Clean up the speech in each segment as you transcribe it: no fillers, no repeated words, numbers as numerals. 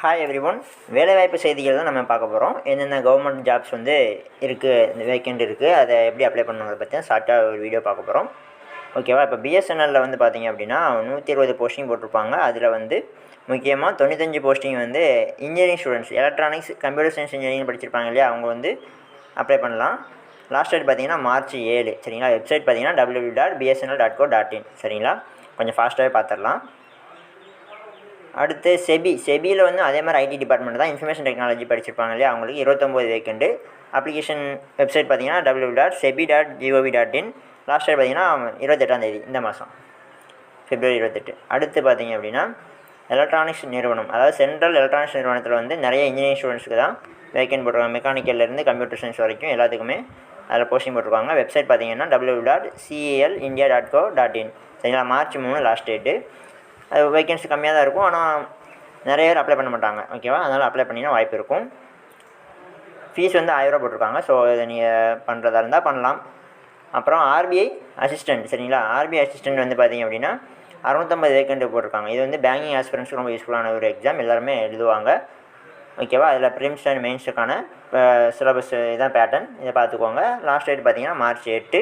Hi everyone. வேலைவாய்ப்பு செய்திகள் தான் நம்ம பார்க்க போகிறோம். என்னென்ன கவர்மெண்ட் ஜாப்ஸ் வந்து இருக்குது, இந்த வேக்கண்ட் இருக்குது, அதை எப்படி அப்ளை பண்ணுறதை பற்றி ஷார்ட்டாக ஒரு வீடியோ பார்க்க போகிறோம். ஓகேவா? இப்போ பிஎஸ்என்எல்லில் வந்து பார்த்திங்க அப்படின்னா 120 போஸ்டிங் போட்டிருப்பாங்க. அதில் வந்து முக்கியமாக 95 போஸ்டிங் வந்து engineering students, electronics, computer science engineering படிச்சிருப்பாங்க இல்லையா, அவங்க வந்து அப்ளை பண்ணலாம். லாஸ்ட் டேட் பார்த்திங்கன்னா March 7. சரிங்களா? வெப்சைட் பார்த்திங்கன்னா www.bsnl.co.in. சரிங்களா? கொஞ்சம் ஃபாஸ்ட்டாகவே பார்த்துடலாம். அடுத்து செபியில் வந்து அதே மாதிரி ஐடி டிபார்ட்மெண்ட் தான், இன்ஃபர்மேஷன் டெக்னாலஜி படிச்சிருப்பாங்க இல்லையா, அவங்களுக்கு 29 வேக்கண்டு. அப்ளிகேஷன் வெப்சைட் பார்த்திங்கன்னா www.sebi.gov.in. லாஸ்ட் டேட் பார்த்திங்கன்னா 28 இந்த மாதம் February 28. அடுத்து பார்த்திங்க அப்படின்னா எலக்ட்ரானிக்ஸ் நிறுவனம், அதாவது சென்ட்ரல் எலக்ட்ரானிக்ஸ் நிறுவனத்தில் வந்து நிறைய இன்ஜினியரிங் ஸ்டூடெண்ட்ஸ்க்கு தான் வேக்கண்ட் போட்டிருக்காங்க. மெக்கானிக்கல்லேருந்து கம்ப்யூட்டர் சயின்ஸ் வரைக்கும் எல்லாத்துக்குமே அதில் போஸ்டிங் போட்டிருக்காங்க. வெப்சைட் பார்த்திங்கன்னா www.celindia.co.in. சரிங்களா? March 3 last date. அது வேக்கன்சி கம்மியாக தான் இருக்கும், ஆனால் நிறைய பேர் அப்ளை பண்ண மாட்டாங்க. ஓகேவா? அதனால் அப்ளை பண்ணினா வாய்ப்பு இருக்கும். ஃபீஸ் வந்து 1000 ரூபா போட்டிருக்காங்க. ஸோ இதை நீங்கள் பண்ணுறதா இருந்தால் பண்ணலாம். அப்புறம் ஆர்பிஐ அசிஸ்டண்ட். சரிங்களா? ஆர்பிஐ அசிஸ்டண்ட் வந்து பார்த்திங்க அப்படின்னா 650 வேக்கண்ட் போட்டிருக்காங்க. இது வந்து பேங்கிங் ஆஸ்பிரன்ஸுக்கு ரொம்ப யூஸ்ஃபுல்லான ஒரு எக்ஸாம், எல்லாருமே எழுதுவாங்க. ஓகேவா? அதில் ப்ரிலிம்ஸ் அண்ட் மெயின்ஸுக்கான சிலபஸ் இதான் பேட்டர்ன், இதை பார்த்துக்கோங்க. லாஸ்ட் டேட் பார்த்திங்கன்னா March 8.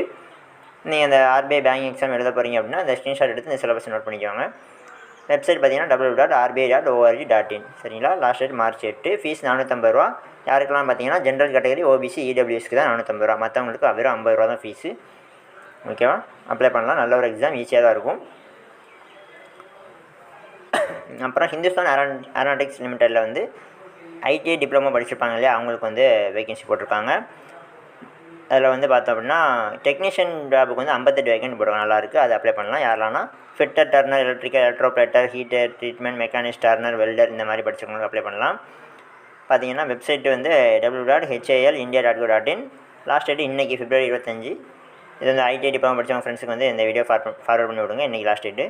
நீங்கள் அந்த ஆர்பிஐ பேங்கிங் எக்ஸாம் எழுத போகிறீங்க அப்படின்னா இந்த ஸ்க்ரீன்ஷாட் எடுத்து இந்த சிலபஸ் நோட் பண்ணிக்கோங்க. வெப்சைட் பார்த்திங்கன்னா www.rbi.org.in. சரிங்களா? Last date March 8. ஃபீஸ் 450 ரூபா. யாருக்கெல்லாம் பார்த்தீங்கன்னா ஜென்ரல் கேட்டகரி, ஓபிசி, இடபிள்யூஎஸ்க்கு தான் 450 ரூபா. மற்றவங்களுக்கு வெறும் 50 ரூபா தான் ஃபீஸு. ஓகேவா? அப்ளை பண்ணலாம். நல்ல ஒரு எக்ஸாம், ஈஸியாக தான் இருக்கும். அப்புறம் ஹிந்துஸ்தான் ஏரோநாட்டிக்ஸ் லிமிட்டடில் வந்து ஐடிஐ டிப்ளமோ படிச்சிருப்பாங்க இல்லையா, அவங்களுக்கு வந்து வேகன்சி போட்டிருக்காங்க. அதில் வந்து பார்த்தோம் அப்படின்னா டெக்னீஷியன் ஜாபுக்கு வந்து 58 வேகன்ட் போடுவாங்க. நல்லாயிருக்கு, அது அப்ளை பண்ணலாம். யாரெல்லாம் fitter, turner, electrical, electroplater, heater treatment, mechanics, turner, welder இந்த மாதிரி படிச்சவங்களுக்கு அப்ளை பண்ணலாம். பார்த்தீங்கன்னா வெப்சைட் வந்து www.hilindia.co.in. லாஸ்ட் டேட் இன்றைக்கி February 25. இது வந்து ஐடிஐ டிப்ளமோ படித்தவங்க ஃப்ரெண்ட்ஸுக்கு வந்து இந்த வீடியோ ஃபார்வர்ட் பண்ணி விடுங்க. இன்றைக்கி லாஸ்ட் டேட்டு.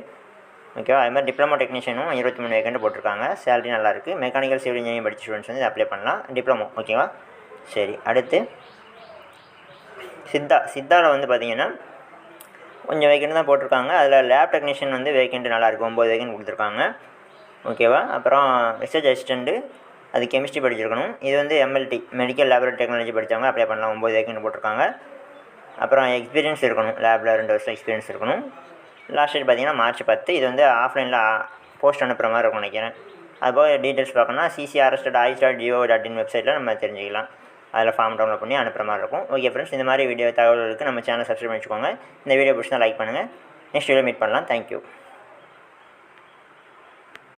ஓகேவா? அது மாதிரி டிப்ளமோ டெக்னீஷியனும் 23 வேகண்ட் போட்டிருக்காங்க. சேலரி நல்லாயிருக்கு. மெக்கானிக்கல், சிவில் இன்ஜினியரிங் படித்த ஸ்டூடெண்ட்ஸ் வந்து அப்ளை பண்ணலாம், டிப்ளமோ. ஓகேவா? சரி, அடுத்து சித்தாவில் வந்து பார்த்திங்கன்னா கொஞ்சம் வேக்கண்ட் தான் போட்டிருக்காங்க. அதில் லேப் டெக்னீஷியன் வந்து வேக்கண்ட் நல்லாயிருக்கு, 9 வேக்கண்ட் கொடுத்துருக்காங்க. ஓகேவா? அப்புறம் ரிசர்ச் அசிஸ்டண்ட்டு, அது கெமிஸ்ட்ரி படிச்சிருக்கணும். இது வந்து எம்எல்டி, மெடிக்கல் லேபரேட்டரி டெக்னாலஜி படித்தவங்க அப்ளை பண்ணலாம், 9 வேக்கண்ட் போட்டிருக்காங்க. அப்புறம் எக்ஸ்பீரியன்ஸ் இருக்கணும், லேபில் 2 வருஷம் எக்ஸ்பீரியன்ஸ் இருக்கணும். லாஸ்ட் டேட் பார்த்திங்கன்னா March 10. இது வந்து ஆஃப்லைனில் போஸ்ட் அனுப்புகிற மாதிரி இருக்கும் நினைக்கிறேன். அதுபோக டீட்டெயில்ஸ் பார்க்கணுன்னா ccrs.ai.gov.in வெப்சைட்டில் நம்ம தெரிஞ்சுக்கலாம். அதில் ஃபார்ம் டவுன்லோட் பண்ணி அனுப்புகிற மாதிரி இருக்கும். ஓகே ஃப்ரெண்ட்ஸ், இந்த மாதிரி வீடியோ தகவல்களுக்கு நம்ம சேனல் சப்ஸ்கிரைப் பண்ணிக்கோங்க. இந்த வீடியோ பிடிச்சா லைக் பண்ணுங்கள். நெக்ஸ்ட் வீடியோ மீட் பண்ணலாம். தேங்க்யூ.